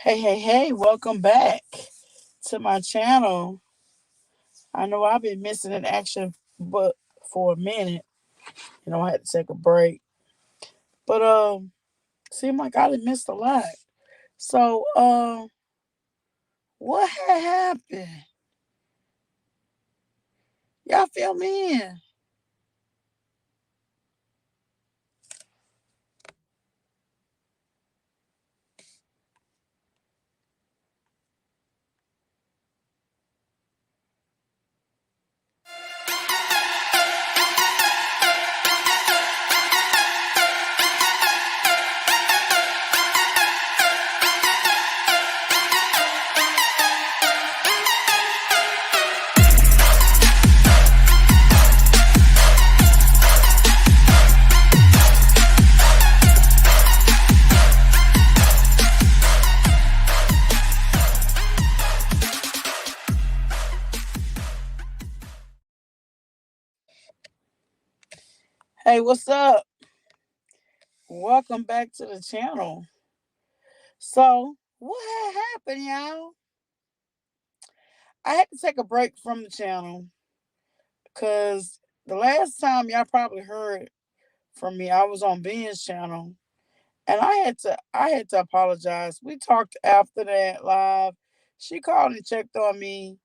Hey, welcome back to my channel. I know I've been missing an action but for a minute. I had to take a break. But seemed like I done missed a lot. So what had happened? Y'all fill me in. Hey, what's up? Welcome back to the channel. So what had happened, y'all? I had to take a break from the channel because the last time y'all probably heard from me, I was on Ben's channel. And I had to apologize. We talked after that live. She called and checked on me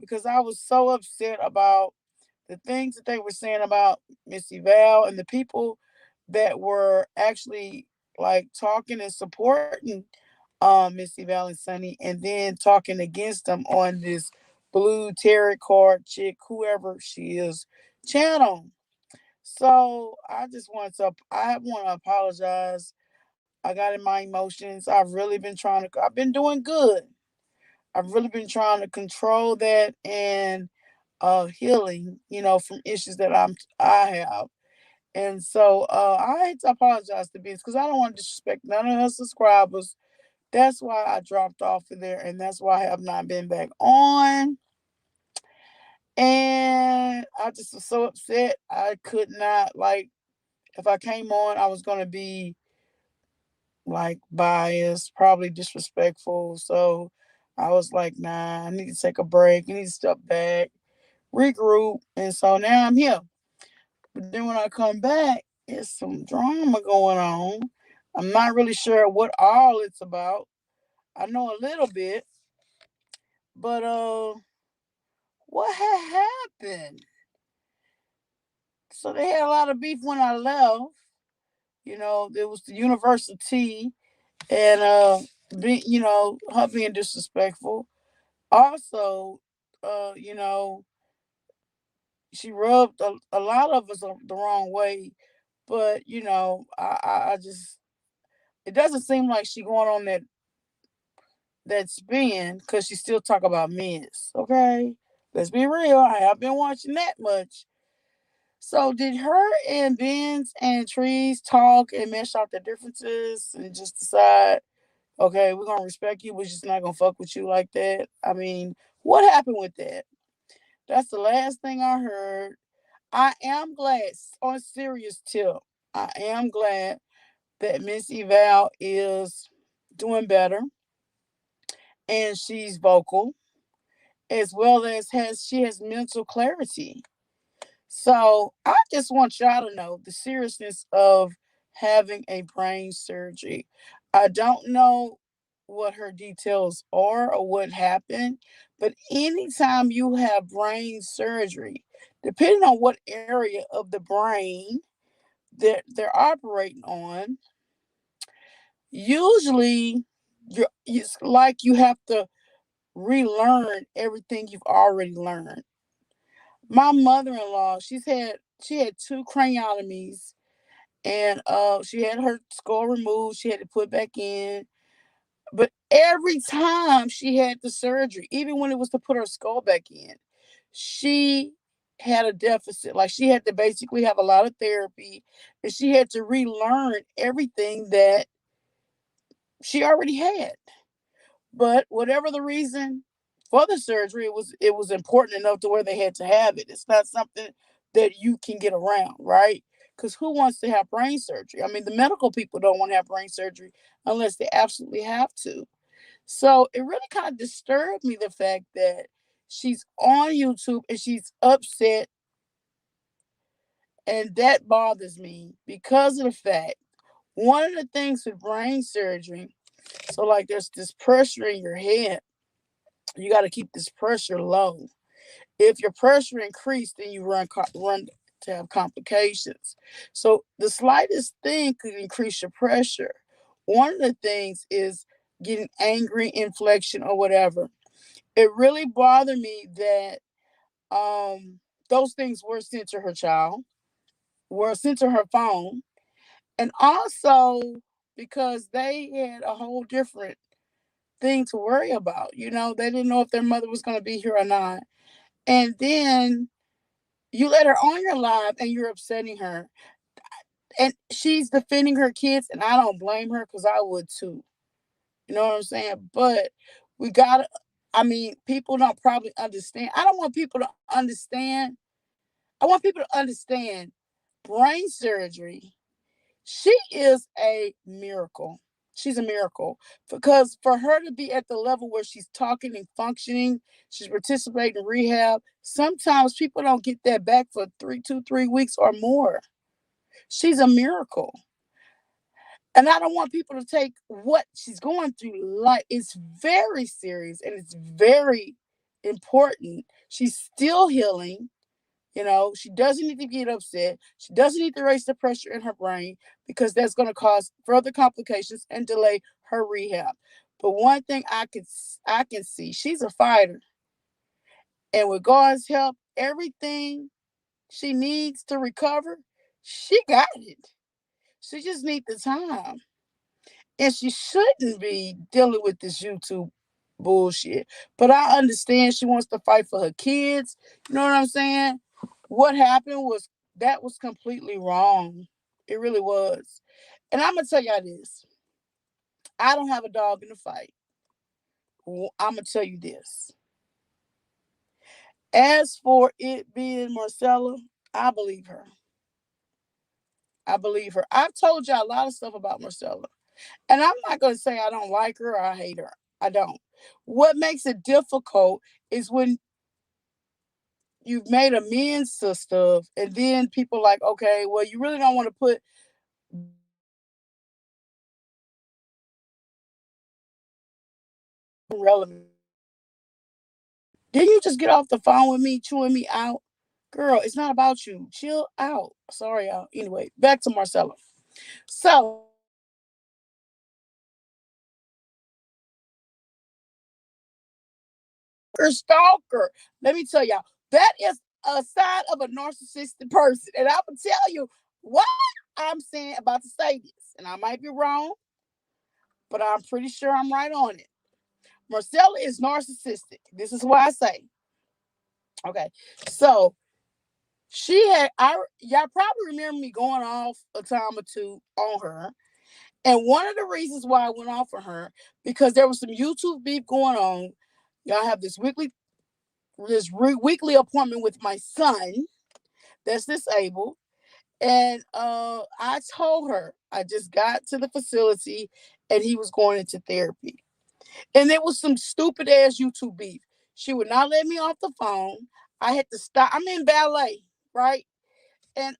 because I was so upset about the things that they were saying about Missy Val and the people that were actually like talking and supporting Missy Val and Sonny, and then talking against them on this blue tarot card chick, whoever she is, channel. So I want to apologize. I got in my emotions. I've been doing good. I've really been trying to control that and healing, from issues that I have. And so I hate to apologize to Biz because I don't want to disrespect none of her subscribers. That's why I dropped off of there, and that's why I have not been back on. And I just was so upset. I could not, like, if I came on, I was gonna be like biased, probably disrespectful. So I was like, nah, I need to take a break. I need to step back, regroup. And so now I'm here. But then when I come back, it's some drama going on. I'm not really sure what all it's about. I know a little bit, but what had happened? So they had a lot of beef when I left. There was the university and her being disrespectful. Also, uh, you know, she rubbed a lot of us the wrong way. But I just it doesn't seem like she going on that spin because she still talk about Miss. Okay, let's be real. I have been watching that much. So did her and Benz and Trees talk and mesh out the differences and just decide, okay, we're gonna respect you, we're just not gonna fuck with you like that? I mean, what happened with that? That's the last thing I heard. I am glad, on a serious tip, I am glad that Miss Eval is doing better and she's vocal, as well as she has mental clarity. So I just want y'all to know the seriousness of having a brain surgery. I don't know what her details are or what happened, but anytime you have brain surgery, depending on what area of the brain that they're operating on, usually it's like you have to relearn everything you've already learned. My mother-in-law, she had two craniotomies, and she had her skull removed. She had to put back in. But every time she had the surgery, even when it was to put her skull back in, she had a deficit. Like, she had to basically have a lot of therapy, and she had to relearn everything that she already had. But whatever the reason for the surgery, it was important enough to where they had to have it. It's not something that you can get around, right? Because who wants to have brain surgery? I mean, the medical people don't want to have brain surgery unless they absolutely have to. So it really kind of disturbed me, the fact that she's on YouTube and she's upset, and that bothers me because of the fact, one of the things with brain surgery, so like there's this pressure in your head, you got to keep this pressure low. If your pressure increased, then you run to have complications. So the slightest thing could increase your pressure. One of the things is getting angry, inflection, or whatever. It really bothered me that those things were sent to her child, were sent to her phone, and also because they had a whole different thing to worry about. You know, they didn't know if their mother was going to be here or not. And then you let her on your live and you're upsetting her. And she's defending her kids, and I don't blame her because I would too. You know what I'm saying? But we gotta, I mean, people don't probably understand. I don't want people to understand. I want people to understand brain surgery. She is a miracle. She's a miracle because for her to be at the level where she's talking and functioning, she's participating in rehab. Sometimes people don't get that back for 3 weeks or more. She's a miracle. And I don't want people to take what she's going through like it's very serious and it's very important. She's still healing. You know, she doesn't need to get upset. She doesn't need to raise the pressure in her brain because that's going to cause further complications and delay her rehab. But one thing I can see, she's a fighter, and with God's help, everything she needs to recover, she got it. She just needs the time. And she shouldn't be dealing with this YouTube bullshit. But I understand she wants to fight for her kids. You know what I'm saying? What happened was that was completely wrong. It really was. And I'm gonna tell y'all this. I don't have a dog in the fight. I'm gonna tell you this. As for it being Marcella, I believe her. I believe her. I've told y'all a lot of stuff about Marcella. And I'm not going to say I don't like her or I hate her. I don't. What makes it difficult is when you've made amends to stuff, and then people like, okay, well, you really don't want to put relevant. Didn't you just get off the phone with me, chewing me out? Girl, it's not about you. Chill out. Sorry, y'all. Anyway, back to Marcella. So, her stalker. Let me tell y'all, that is a sign of a narcissistic person. And I will tell you what I'm saying about to say this. And I might be wrong, but I'm pretty sure I'm right on it. Marcella is narcissistic. This is why I say. Okay. So she had y'all probably remember me going off a time or two on her. And one of the reasons why I went off on her, because there was some YouTube beef going on. Y'all have this weekly appointment with my son that's disabled. And I told her I just got to the facility and he was going into therapy. And there was some stupid ass YouTube beef. She would not let me off the phone. I had to stop. I'm in ballet, right? And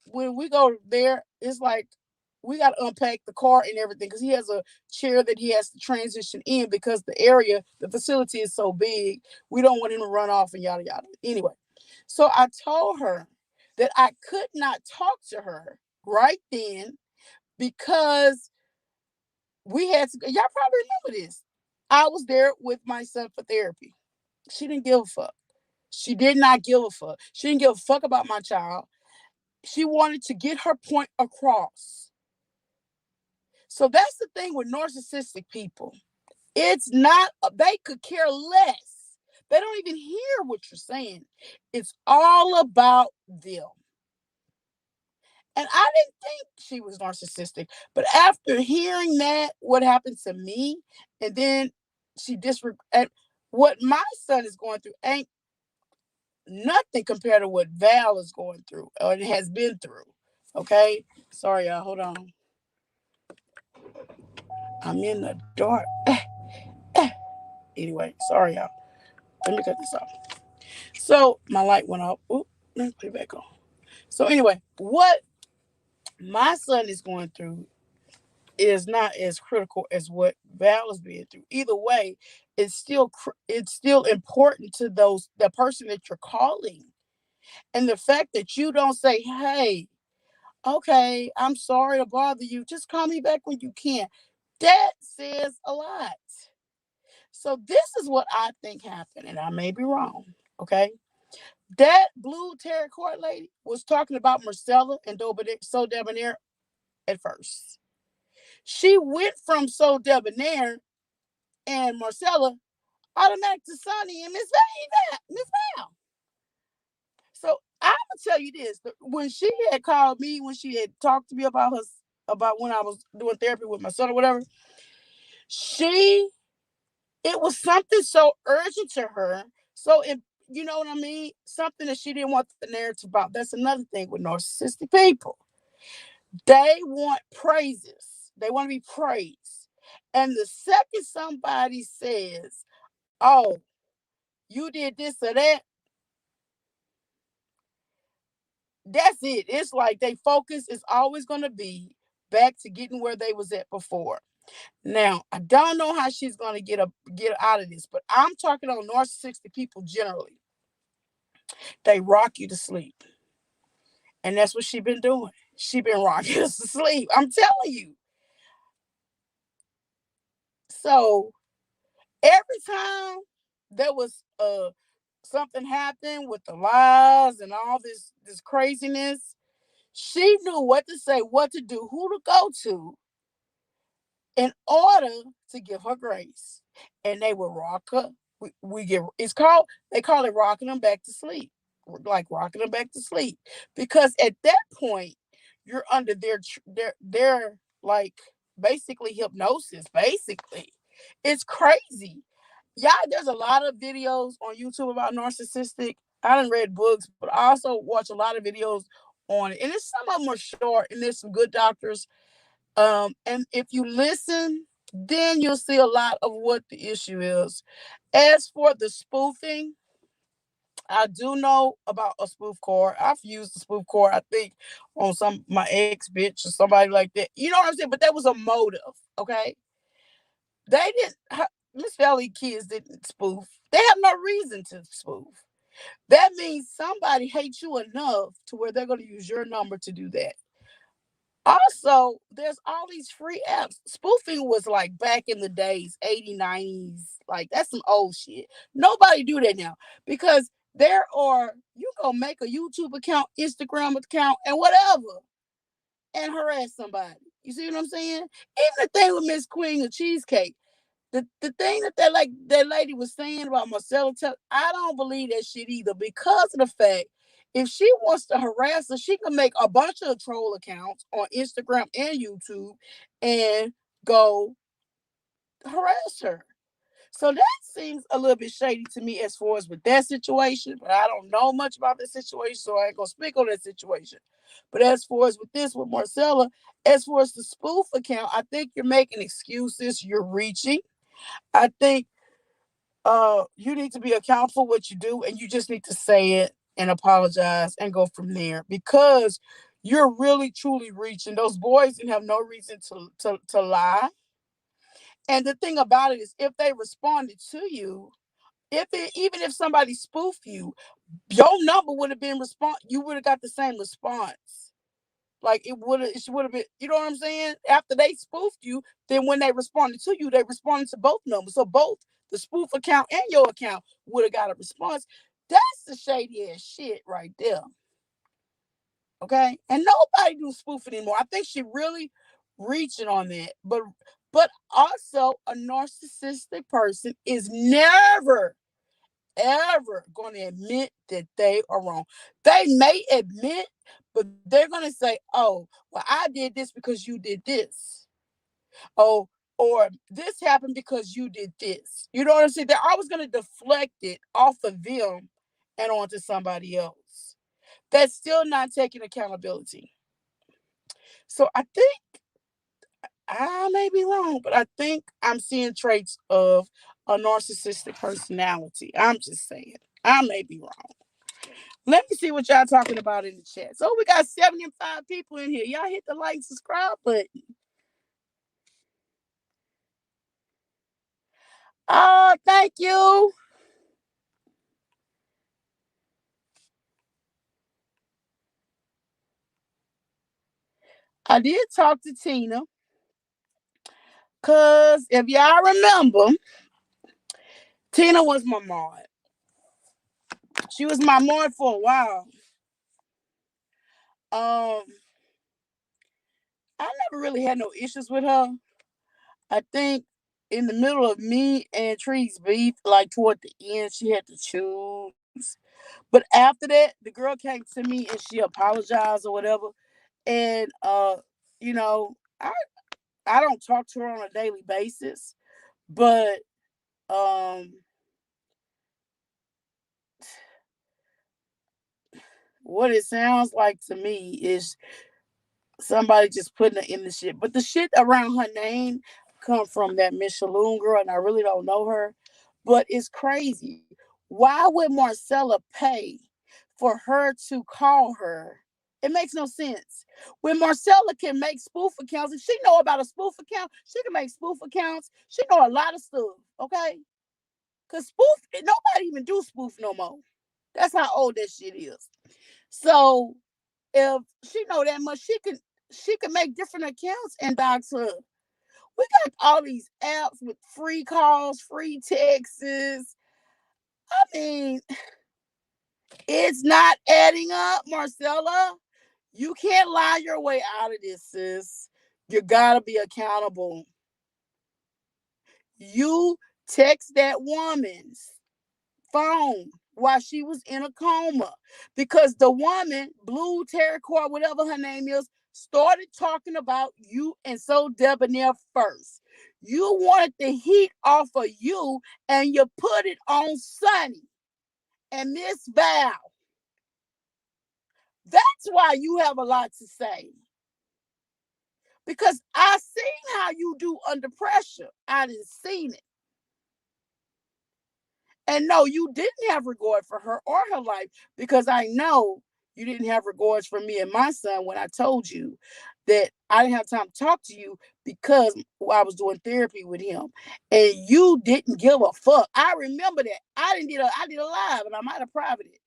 when we go there, it's like we got to unpack the car and everything because he has a chair that he has to transition in because the facility is so big. We don't want him to run off and yada yada. Anyway, so I told her that I could not talk to her right then because we had to. Y'all probably remember this. I was there with my son for therapy. She didn't give a fuck. She did not give a fuck. She didn't give a fuck about my child. She wanted to get her point across. So that's the thing with narcissistic people. It's not, they could care less. They don't even hear what you're saying. It's all about them. And I didn't think she was narcissistic. But after hearing that, what happened to me, and then she disregarded what my son is going through ain't nothing compared to what Val is going through or it has been through. Okay, sorry y'all. Hold on, I'm in the dark. Anyway, sorry y'all. Let me cut this off. So my light went off. Oop, let me put it back on. So anyway, what my son is going through is not as critical as what Val is being through. Either way, it's still important to those the person that you're calling, and the fact that you don't say, "Hey, okay, I'm sorry to bother you. Just call me back when you can." That says a lot. So this is what I think happened, and I may be wrong. Okay, that blue terracotta lady was talking about Marcella and So Debonair at first. She went from So Debonair and Marcella automatic to Sonny and Miss Val. So I'm gonna tell you this: when she had called me, when she had talked to me about her about when I was doing therapy with my son or whatever, she it was something so urgent to her. So it, you know what I mean? Something that she didn't want the narrative about. That's another thing with narcissistic people. They want praises. They want to be praised. And the second somebody says, "Oh, you did this or that," that's it. It's like they focus is always going to be back to getting where they was at before. Now, I don't know how she's going to get out of this, but I'm talking on narcissistic people generally. They rock you to sleep. And that's what she been doing. She been rocking us to sleep. I'm telling you. So every time there was something happened with the lies and all this craziness, she knew what to say, what to do, who to go to in order to give her grace. And they would rock her. We get it's called they call it rocking them back to sleep. Like rocking them back to sleep. Because at that point, you're under their like basically hypnosis, basically. It's crazy. Yeah, there's a lot of videos on YouTube about narcissistic. I done read books, but I also watch a lot of videos on it. And it's some of them are short, and there's some good doctors and if you listen, then you'll see a lot of what the issue is. As for the spoofing, I do know about a spoof core. I've used the spoof core, I think, on some my ex bitch or somebody like that. You know what I'm saying? But that was a motive, okay? They didn't. Miss Valley kids didn't spoof. They have no reason to spoof. That means somebody hates you enough to where they're going to use your number to do that. Also, there's all these free apps. Spoofing was like back in the days, 80s, 90s. Like that's some old shit. Nobody do that now because there are you go make a YouTube account, Instagram account, and whatever, and harass somebody. You see what I'm saying? Even the thing with Miss Queen of Cheesecake, the thing that lady was saying about Marcella, I don't believe that shit either because of the fact if she wants to harass her, she can make a bunch of troll accounts on Instagram and YouTube and go harass her. So that seems a little bit shady to me as far as with that situation, but I don't know much about the situation, so I ain't gonna speak on that situation. But as far as with this with Marcella, as far as the spoof account, I think you're making excuses, you're reaching. I think you need to be accountable for what you do and you just need to say it and apologize and go from there because you're really truly reaching. Those boys didn't have no reason to lie. And the thing about it is if they responded to you, even if somebody spoofed you, your number would have been response you would have got the same response. Like it would have been, you know what I'm saying? After they spoofed you, then when they responded to you, they responded to both numbers. So both the spoof account and your account would have got a response. That's the shady ass shit right there. Okay. And nobody do spoof anymore. I think she really reaching on that. But also a narcissistic person is never ever going to admit that they are wrong. They may admit, but they're going to say, "Oh, well, I did this because you did this." Oh, or this happened because you did this. You know what I'm saying? They're always going to deflect it off of them and onto somebody else. That's still not taking accountability. So I think I may be wrong, but I think I'm seeing traits of a narcissistic personality. I'm just saying. I may be wrong. Let me see what y'all talking about in the chat. So we got 75 people in here. Y'all hit the like, subscribe button. Oh, thank you. I did talk to Tina. Cause if y'all remember, Tina was my mod. She was my mod for a while. Um, I never really had no issues with her. I think in the middle of me and Tree's beef, like toward the end, she had to choose. But after that, the girl came to me and she apologized or whatever. And you know, I don't talk to her on a daily basis, but um what it sounds like to me is somebody just putting her in the shit. But the shit around her name come from that Miss Shalhoub girl, and I really don't know her. But it's crazy. Why would Marcella pay for her to call her? It makes no sense. When Marcella can make spoof accounts, if she know about a spoof account, she can make spoof accounts. She know a lot of stuff, okay? Cause spoof, nobody even do spoof no more. That's how old that shit is. So if she know that much, she can make different accounts and dox her. We got all these apps with free calls, free texts. I mean, it's not adding up, Marcella. You can't lie your way out of this, sis. You gotta be accountable. You text that woman's phone while she was in a coma because the woman, Blue Terracotta, whatever her name is, started talking about you and so debonair first. You wanted the heat off of you and you put it on Sonny and Miss Val. That's why you have a lot to say. Because I seen how you do under pressure. I didn't seen it. And no, you didn't have regard for her or her life because I know you didn't have regards for me and my son when I told you that I didn't have time to talk to you because I was doing therapy with him. And you didn't give a fuck. I remember that. I did a live and I might have private it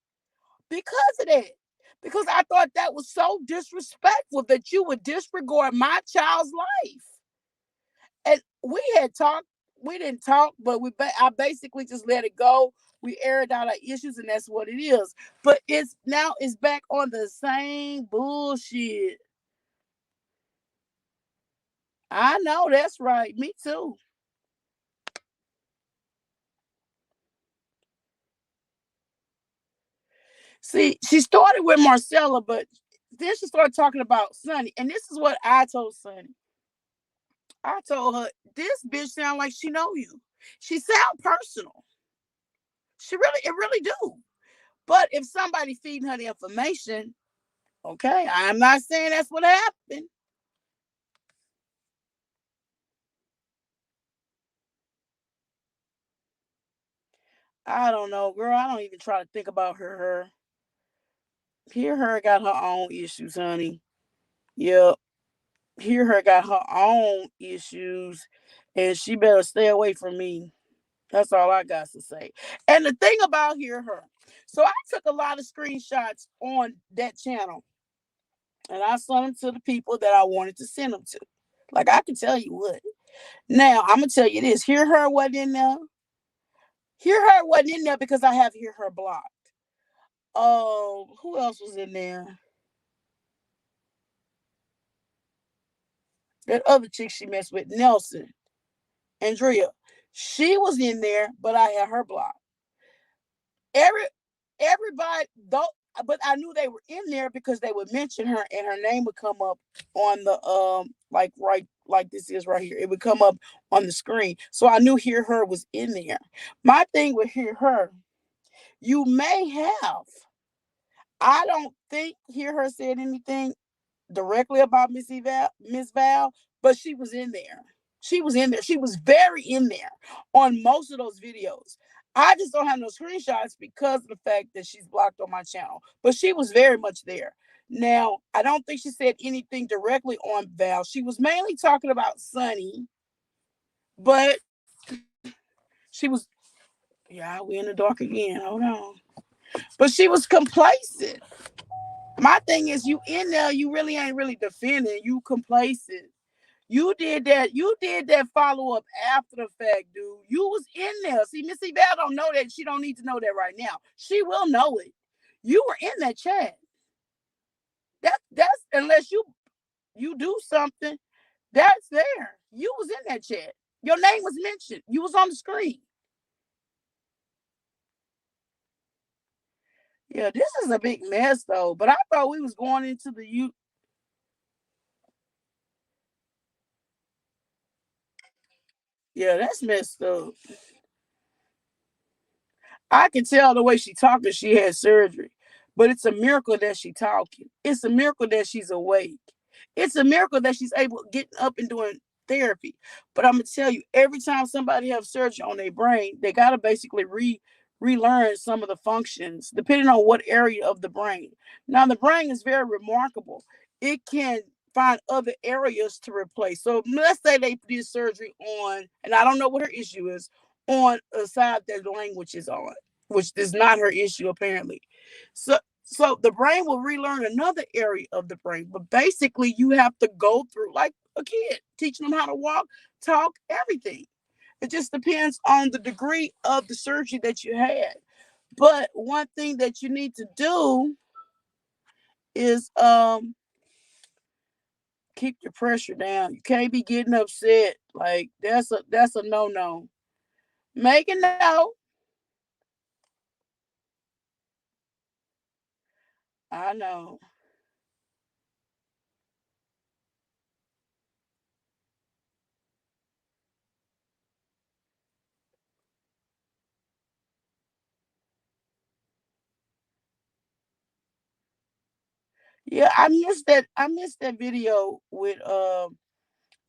because of that. Because I thought that was so disrespectful that you would disregard my child's life. And we had talked. We didn't talk, but I basically just let it go. We aired out our issues, and that's what it is. But it's back on the same bullshit. I know that's right. Me too. See, she started with Marcella, but then she started talking about Sonny, and this is what I told Sonny. I told her this bitch sound like she know you. She sound personal. It really do. But if somebody feeding her the information, okay, I'm not saying that's what happened. I don't know, girl. I don't even try to think about her. Her got her own issues, honey. Yep. Her got her own issues, and she better stay away from me. That's all I got to say. And the thing about her, so I took a lot of screenshots on that channel, and I sent them to the people that I wanted to send them to. Like I can tell you what. Now I'm gonna tell you this. Her wasn't in there. Her wasn't in there because I have her blocked. Oh, who else was in there? That other chick she messed with, Nelson, Andrea. She was in there, but I had her blocked. Every everybody though, but I knew they were in there because they would mention her and her name would come up on the like right like this is right here. It would come up on the screen. So I knew her was in there. My thing with her, You may have. I don't think hear her said anything directly about Miss Val, but she was in there. She was in there. She was very in there on most of those videos. I just don't have no screenshots because of the fact that she's blocked on my channel. But she was very much there. Now, I don't think she said anything directly on Val. She was mainly talking about Sunny, but she was, yeah, we in the dark again. Hold on. But she was complacent. My thing is, you in there, you really ain't really defending. You complacent. You did that. You did that follow up after the fact, dude. You was in there. See, Missy Val don't know that. She don't need to know that right now. She will know it. You were in that chat. That's unless you do something. That's there. You was in that chat. Your name was mentioned. You was on the screen. Yeah, this is a big mess though. But I thought we was going into the you. Yeah, that's messed up. I can tell the way she talking, she had surgery. But it's a miracle that she talking. It's a miracle that she's awake. It's a miracle that she's able getting up and doing therapy. But I'm gonna tell you, every time somebody have surgery on their brain, they gotta basically relearn some of the functions depending on what area of the brain. Now the brain is very remarkable. It can find other areas to replace. So let's say they did surgery on, and I don't know what her issue is, on a side that the language is on, which is not her issue apparently. So the brain will relearn another area of the brain, but basically you have to go through like a kid, teaching them how to walk, talk, everything. It just depends on the degree of the surgery that you had. But one thing that you need to do is keep your pressure down. You can't be getting upset. Like that's a no. Make a note. I know. Yeah, I missed that video with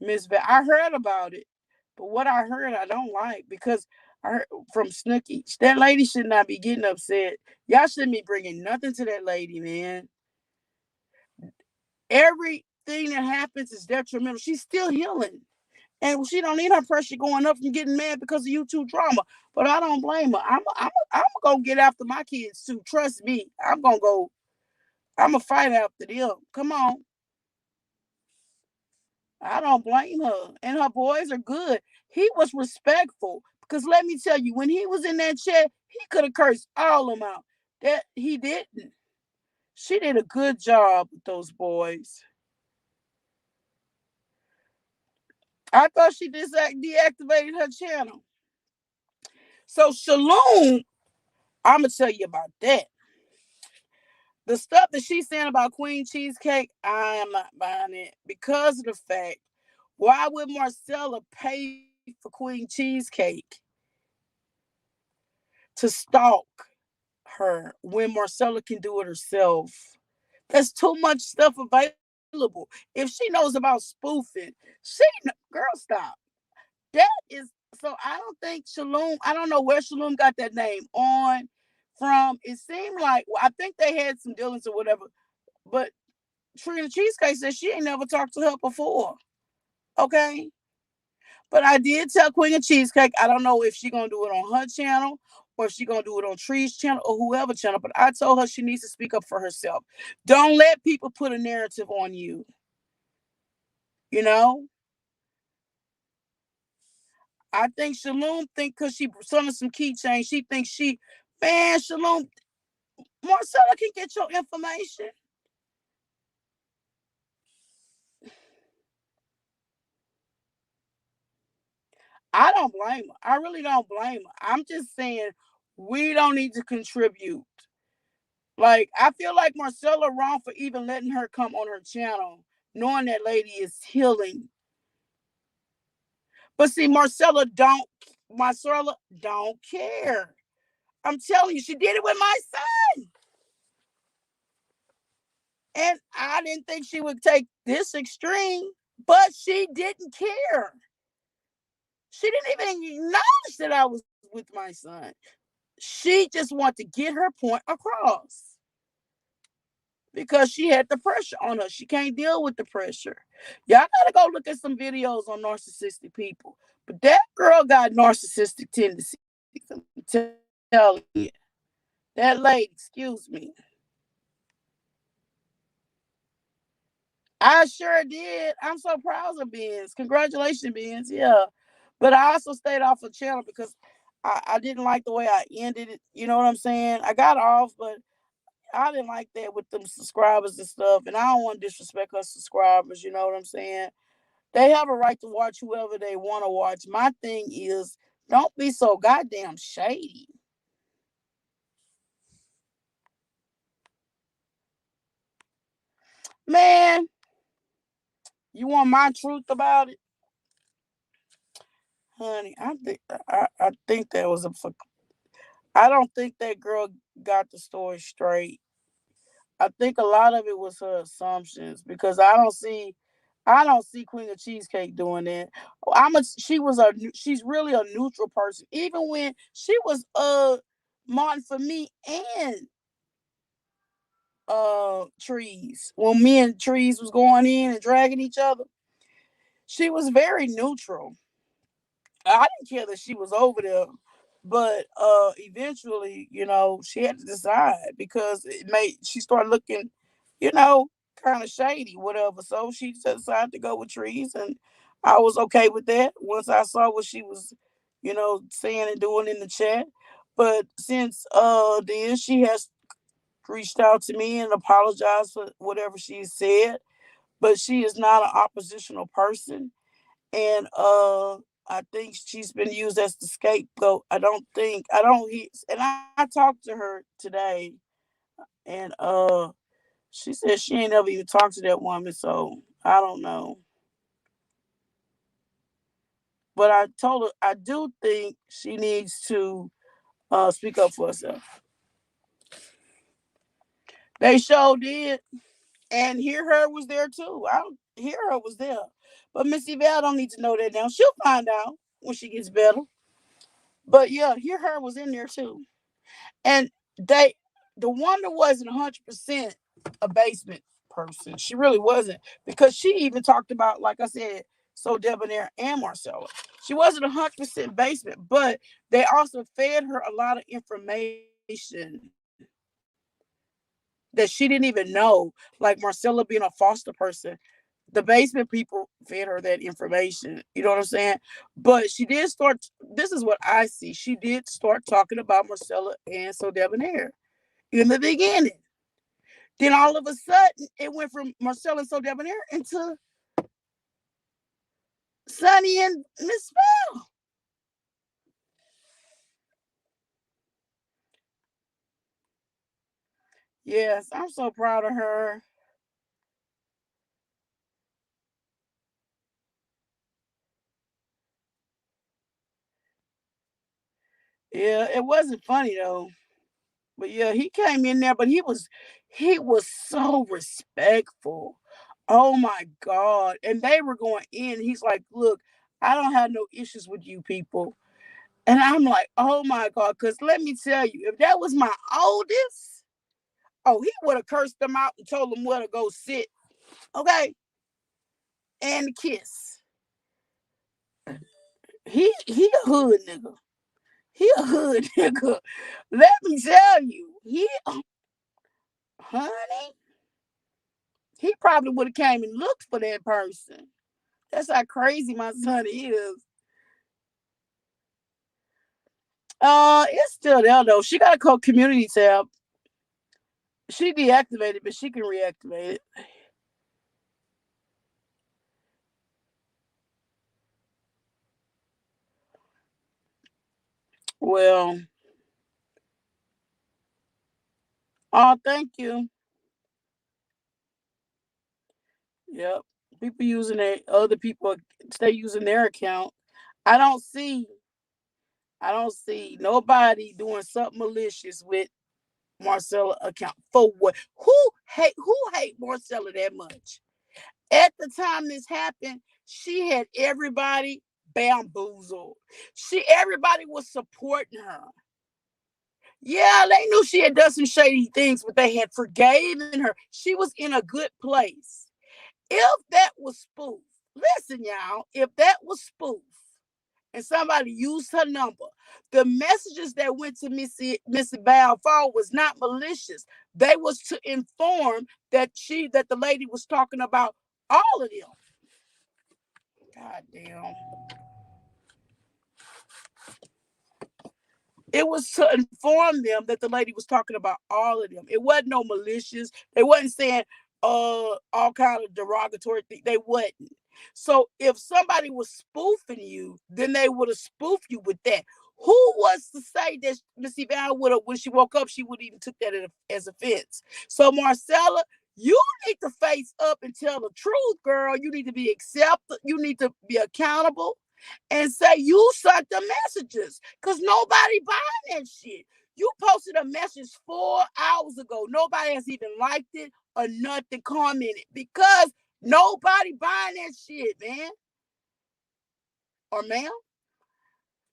Miss Val. I heard about it, but what I heard I don't like because I heard from Snooki. That lady should not be getting upset. Y'all shouldn't be bringing nothing to that lady, man. Everything that happens is detrimental. She's still healing. And she don't need her pressure going up and getting mad because of YouTube drama. But I don't blame her. I'm gonna go get after my kids too. Trust me. I'm gonna go. I'm gonna fight after them. Come on. I don't blame her. And her boys are good. He was respectful. Because let me tell you, when he was in that chat, he could have cursed all of them out. That he didn't. She did a good job with those boys. I thought she deactivated her channel. So Shalom, I'm gonna tell you about that. The stuff that she's saying about Queen Cheesecake, I am not buying it because of the fact why would Marcella pay for Queen Cheesecake to stalk her when Marcella can do it herself? There's too much stuff available. If she knows about spoofing, she girl stop. That is so. I don't think Shalom. I don't know where Shalom got that name on from. It seemed like well, I think they had some dealings or whatever. But Trina Cheesecake said she ain't never talked to her before. Okay. But I did tell Queen of Cheesecake, I don't know if she gonna do it on her channel or if she gonna do it on Tree's channel or whoever channel. But I told her she needs to speak up for herself. Don't let people put a narrative on you. You know, I think Shalom think because she selling some keychains, she thinks she man Shalom Marcella can get your information. I don't blame her. I really don't blame her. I'm just saying we don't need to contribute. Like I feel like Marcella wrong for even letting her come on her channel, knowing that lady is healing. But see, Marcella don't care. I'm telling you, she did it with my son. And I didn't think she would take this extreme, but she didn't care. She didn't even acknowledge that I was with my son. She just wanted to get her point across because she had the pressure on her. She can't deal with the pressure. Y'all gotta go look at some videos on narcissistic people. But that girl got narcissistic tendencies. I'm telling you. That lady, excuse me. I sure did. I'm so proud of Benz. Congratulations, Benz. Yeah. But I also stayed off the channel because I didn't like the way I ended it. You know what I'm saying? I got off, but I didn't like that with them subscribers and stuff. And I don't want to disrespect our subscribers. You know what I'm saying? They have a right to watch whoever they want to watch. My thing is, don't be so goddamn shady. Man, you want my truth about it? Honey, I think that was a I don't think that girl got the story straight. I think a lot of it was her assumptions because I don't see Queen of Cheesecake doing that. She's really a neutral person. Even when she was Martin for me and Trees. When me and Trees was going in and dragging each other, she was very neutral. I didn't care that she was over there, but eventually, she had to decide because she started looking, you know, kind of shady, whatever. So she decided to go with Trees, and I was okay with that once I saw what she was, saying and doing in the chat. But since then she has reached out to me and apologized for whatever she said, but she is not an oppositional person, and I think she's been used as the scapegoat. I don't and I talked to her today, and she said she ain't never even talked to that woman, so I don't know. But I told her I do think she needs to speak up for herself. They sure did, and Hear Her was there too. I Hear Her was there, but Missy Val don't need to know that now. She'll find out when she gets better. But yeah, Hear Her was in there too. And they the wonder wasn't 100% a basement person. She really wasn't because she even talked about, like I said, So Debonair and Marcella. She wasn't 100% basement, but they also fed her a lot of information that she didn't even know. Like Marcella being a foster person, the basement people fed her that information. You know what I'm saying? But she did start. This is what I see. She did start talking about Marcella and So Debonair in the beginning. Then all of a sudden, it went from Marcella and So Debonair into Sonny and Miss Bell. Yes, I'm so proud of her. Yeah, it wasn't funny though. But yeah, he came in there, but he was so respectful. Oh my God. And they were going in. He's like, look, I don't have no issues with you people. And I'm like, oh my God. Because let me tell you, if that was my oldest, oh, he would have cursed them out and told them where to go sit. Okay. And kiss. He a hood nigga. He a hood nigga. Let me tell you. Honey, he probably would have came and looked for that person. That's how crazy my son is. It's still there though. She got a code community tab. She deactivated, but she can reactivate it. Well, oh, thank you. Yep. People using it, other people stay using their account. I don't see I don't see nobody doing something malicious with Marcella account for what? Who hate Marcella that much? At the time this happened, she had everybody bamboozled. Everybody was supporting her. Yeah, they knew she had done some shady things, but they had forgiven her. She was in a good place. If that was spoof, listen, y'all, if that was spoof and somebody used her number, the messages that went to Missy Balfour was not malicious. They was to inform that the lady was talking about all of them. God damn. It was to inform them that the lady was talking about all of them. It wasn't no malicious. They wasn't saying all kind of derogatory things. They wasn't. So if somebody was spoofing you, then they would have spoofed you with that. Who was to say that Missy Val would have, when she woke up, she would even took that as offense? So Marcella, you need to face up and tell the truth, girl. You need to be accepted. You need to be accountable and say you sent the messages because nobody buying that shit. You posted a message 4 hours ago. Nobody has even liked it or nothing commented because nobody buying that shit, man or ma'am.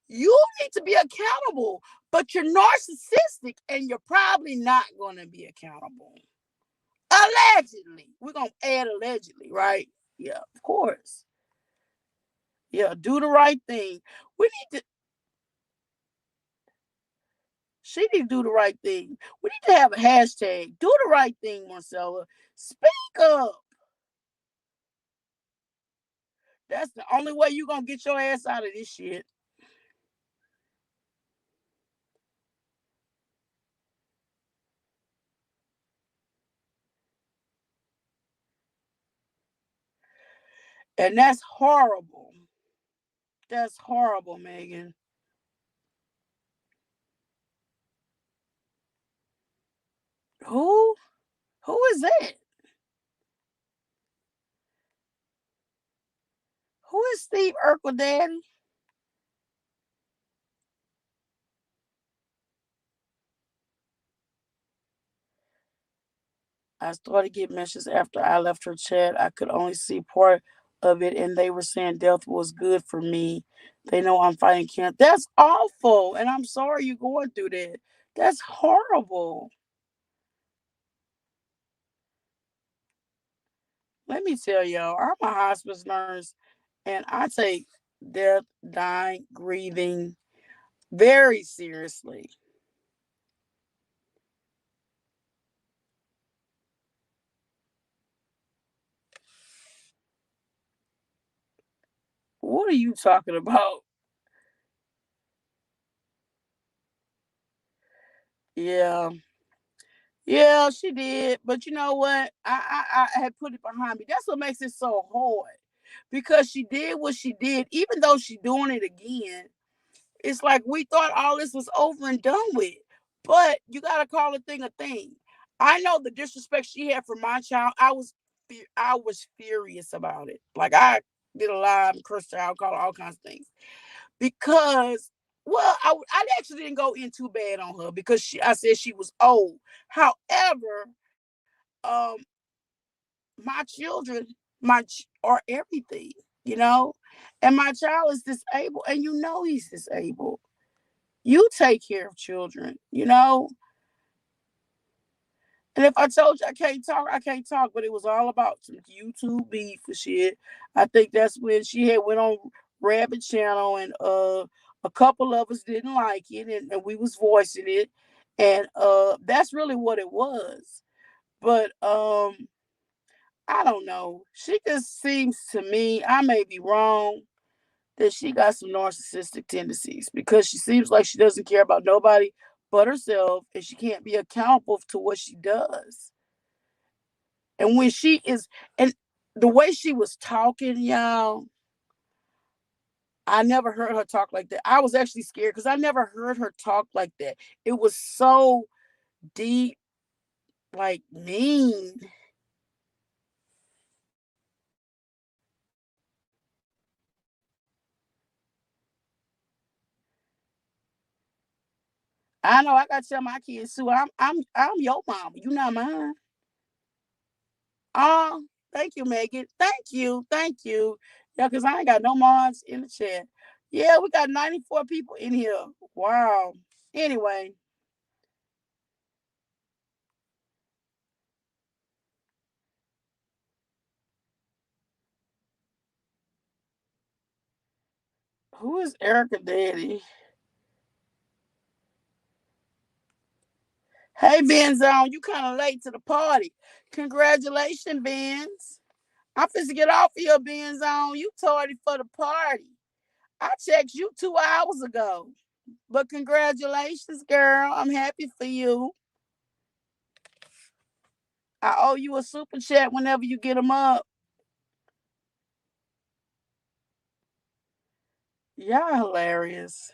You need to be accountable, but you're narcissistic and you're probably not going to be accountable. Allegedly. We're going to add allegedly, right? Yeah, of course. Yeah, do the right thing. We need to She need to do the right thing. We need to have a hashtag. Do the right thing, Marcella. Speak up. That's the only way you're gonna get your ass out of this shit. And that's horrible. That's horrible, Megan. Who? Who is that? Who is Steve Urkel daddy? I started getting messages after I left her chat. I could only see part of it, and they were saying death was good for me. They know I'm fighting cancer. That's awful, and I'm sorry you're going through that. That's horrible. Let me tell y'all, I'm a hospice nurse, and I take death, dying, grieving very seriously. What are you talking about? Yeah, yeah, she did. But you know what? I had put it behind me. That's what makes it so hard because she did what she did, even though she doing it again. It's like we thought all this was over and done with. But you gotta call a thing a thing. I know the disrespect she had for my child. I was furious about it. Like I did a lot of cursed her out, call her all kinds of things because. Well, I actually didn't go in too bad on her because I said she was old. However, um, my children, are everything, you know, and my child is disabled, and you know he's disabled. You take care of children, you know. And if I told you I can't talk, I can't talk. But it was all about some YouTube beef for shit. I think that's when she had went on Rabbit Channel, and a couple of us didn't like it, and we was voicing it, and that's really what it was. But I don't know. She just seems to me, I may be wrong, that she got some narcissistic tendencies because she seems like she doesn't care about nobody but herself, and she can't be accountable to what she does. And when she is, and the way she was talking, y'all, I never heard her talk like that. I was actually scared because I never heard her talk like that. It was so deep, like mean. I know I gotta tell my kids too. I'm your mama. You not mine. Oh, thank you, Megan. Thank you. Thank you. Yeah, because I ain't got no moms in the chat. Yeah, we got 94 people in here. Wow. Anyway, who is Erica Daddy? Hey, Benzone, you kind of late to the party. Congratulations, Benz. I'm supposed to get off of here, Benzone. You tardy for the party. I checked you 2 hours ago. But congratulations, girl. I'm happy for you. I owe you a super chat whenever you get them up. Y'all hilarious.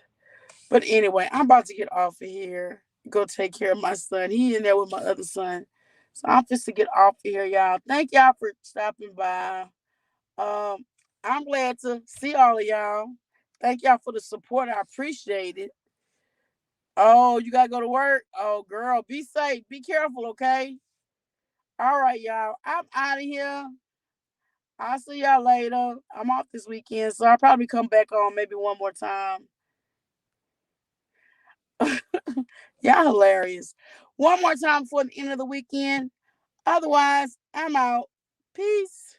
But anyway, I'm about to get off of here. Go take care of my son. He in there with my other son. So I'm just to get off of here, y'all. Thank y'all for stopping by. Um, I'm glad to see all of y'all. Thank y'all for the support. I appreciate it. Oh, you gotta go to work? Oh, girl, be safe. Be careful, okay? All right, y'all. I'm out of here. I'll see y'all later. I'm off this weekend, so I'll probably come back on maybe one more time. Y'all hilarious. One more time before the end of the weekend. Otherwise, I'm out. Peace.